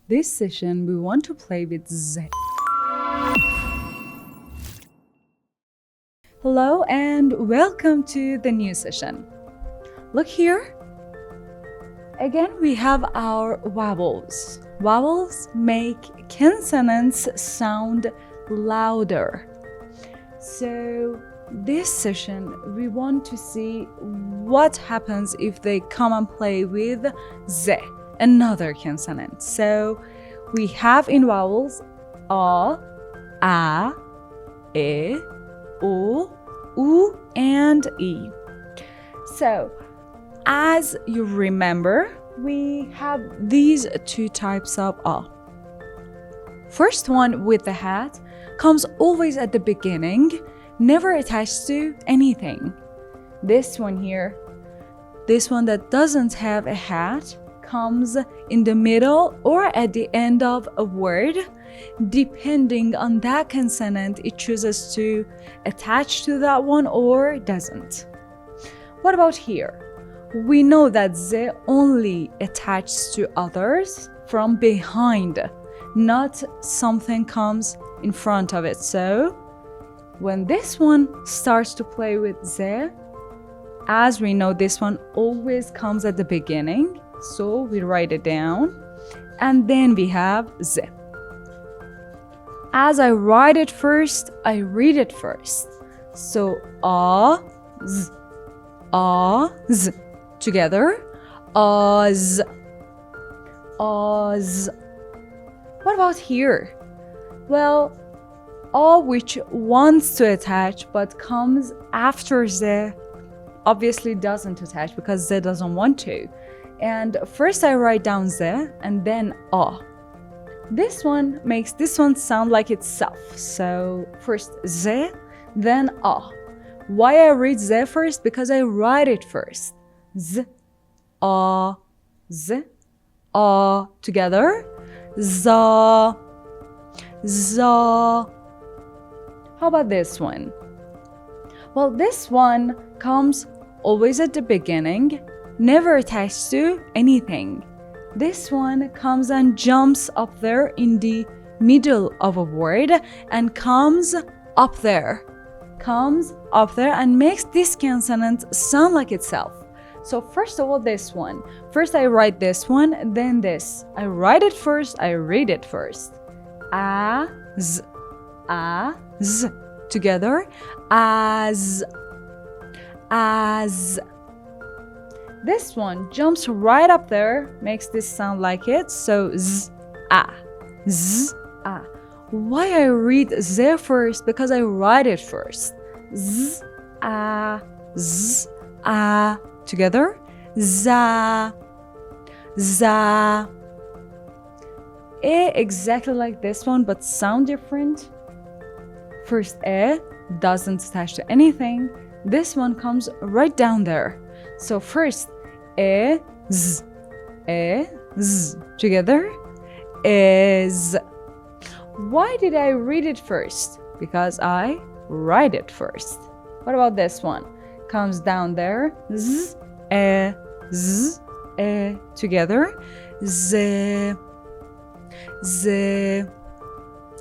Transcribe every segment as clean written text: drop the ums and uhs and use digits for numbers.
This session, we want to play with Z. Hello and welcome to the new session. Look here. Again, we have our vowels. Vowels make consonants sound louder. So this session, we want to see what happens if they come and play with Z, another consonant. So we have in vowels A, E, O, U, and E. So as you remember, we have these two types of A. First one with the hat comes always at the beginning, never attached to anything. This one here, this one that doesn't have a hat, comes in the middle or at the end of a word. Depending on that consonant, it chooses to attach to that one or doesn't. What about here? We know that Z only attaches to others from behind, not something comes in front of it. So when this one starts to play with Z, as we know, this one always comes at the beginning. So we write it down, and then we have Z. As I write it first, I read it first. So A, Z. Together, Az, Az. What about here? Well, A, which wants to attach but comes after Z, obviously doesn't attach because Z doesn't want to. And first I write down Z and then A. This one makes this one sound like itself. So first Z, then A. Why I read Z first? Because I write it first. Z, A, Z, A. Together, Za, Za. How about this one? Well, this one comes always at the beginning, never attached to anything. This one comes and jumps up there in the middle of a word and comes up there and makes this consonant sound like itself. So first of all, this one. First I write this one, then this. I write it first, I read it first. Az, Az. Together, as, as. This one jumps right up there, makes this sound like it. So z, a. Why I read Z first? Because I write it first. Z, a. Together, za, za. Exactly like this one, but sound different. First doesn't attach to anything. This one comes right down there. So first z. Together, is. Why did I read it first? Because I write it first. What about this one? Comes down there, z, together, z.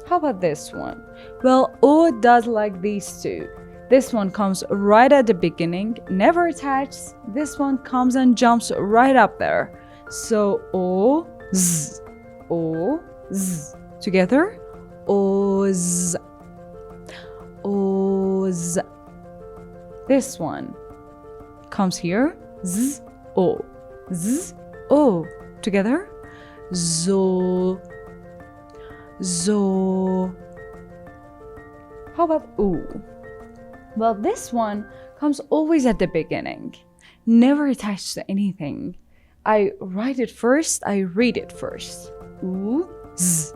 How about this one? Well, O does like these two. This one comes right at the beginning, never attaches. This one comes and jumps right up there. So O, Z. Together, Oz. Oz. This one comes here, Z, O. Together, Zo. Zo. How about U? Well, this one comes always at the beginning, never attached to anything. I write it first, I read it first. U, Z.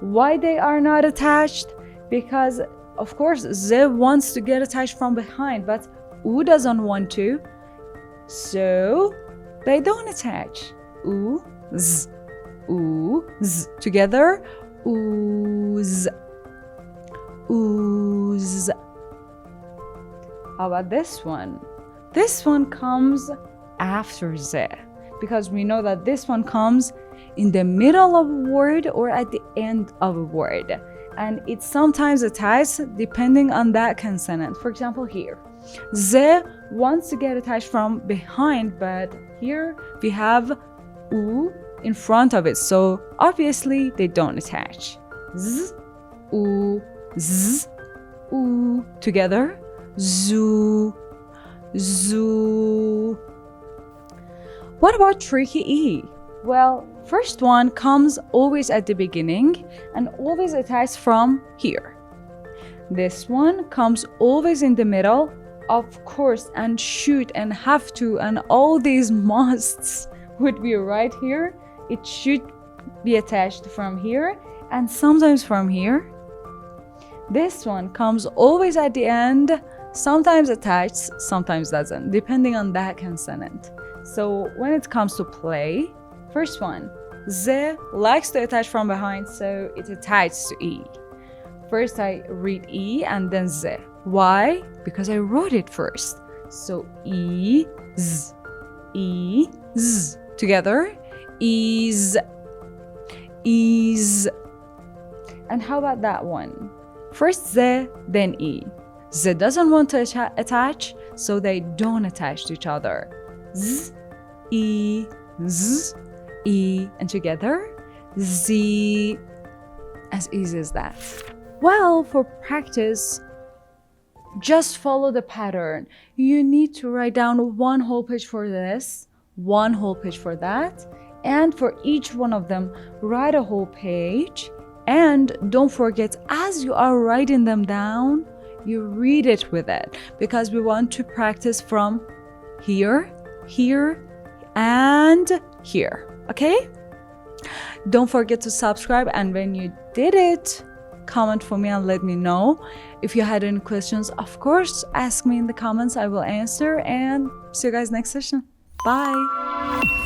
Why they are not attached? Because, of course, Z wants to get attached from behind, but U doesn't want to. So, they don't attach. U, Z. Together, ooze. How about this one? This one comes after Z. because we know that this one comes in the middle of a word or at the end of a word. And it's sometimes attached depending on that consonant. For example, here, Z wants to get attached from behind, but here we have U in front of it. So obviously they don't attach. Z, U, Z, U. Together, Zoo, Zoo. What about tricky E? Well, first one comes always at the beginning and always attached from here. This one comes always in the middle, of course, and should and have to and all these musts would be right here. It should be attached from here and sometimes from here. This one comes always at the end, sometimes attached, sometimes doesn't, depending on that consonant. So when it comes to play, first one, Z likes to attach from behind, so it attaches to E. First I read E and then Z. Why? Because I wrote it first. So E, Z, E, Z. Together, ease, ease. And how about that one? First Z, then E. Z doesn't want to attach, so they don't attach to each other. Z, E, Z, E, and together, Z. As easy as that. Well, for practice, just follow the pattern. You need to write down one whole page for this, one whole page for that, and for each one of them, write a whole page. And don't forget, as you are writing them down, you read it with it, because we want to practice from here, here, and here, okay? Don't forget to subscribe, and when you did it, comment for me and let me know. If you had any questions, of course, ask me in the comments. I will answer, and see you guys next session. Bye.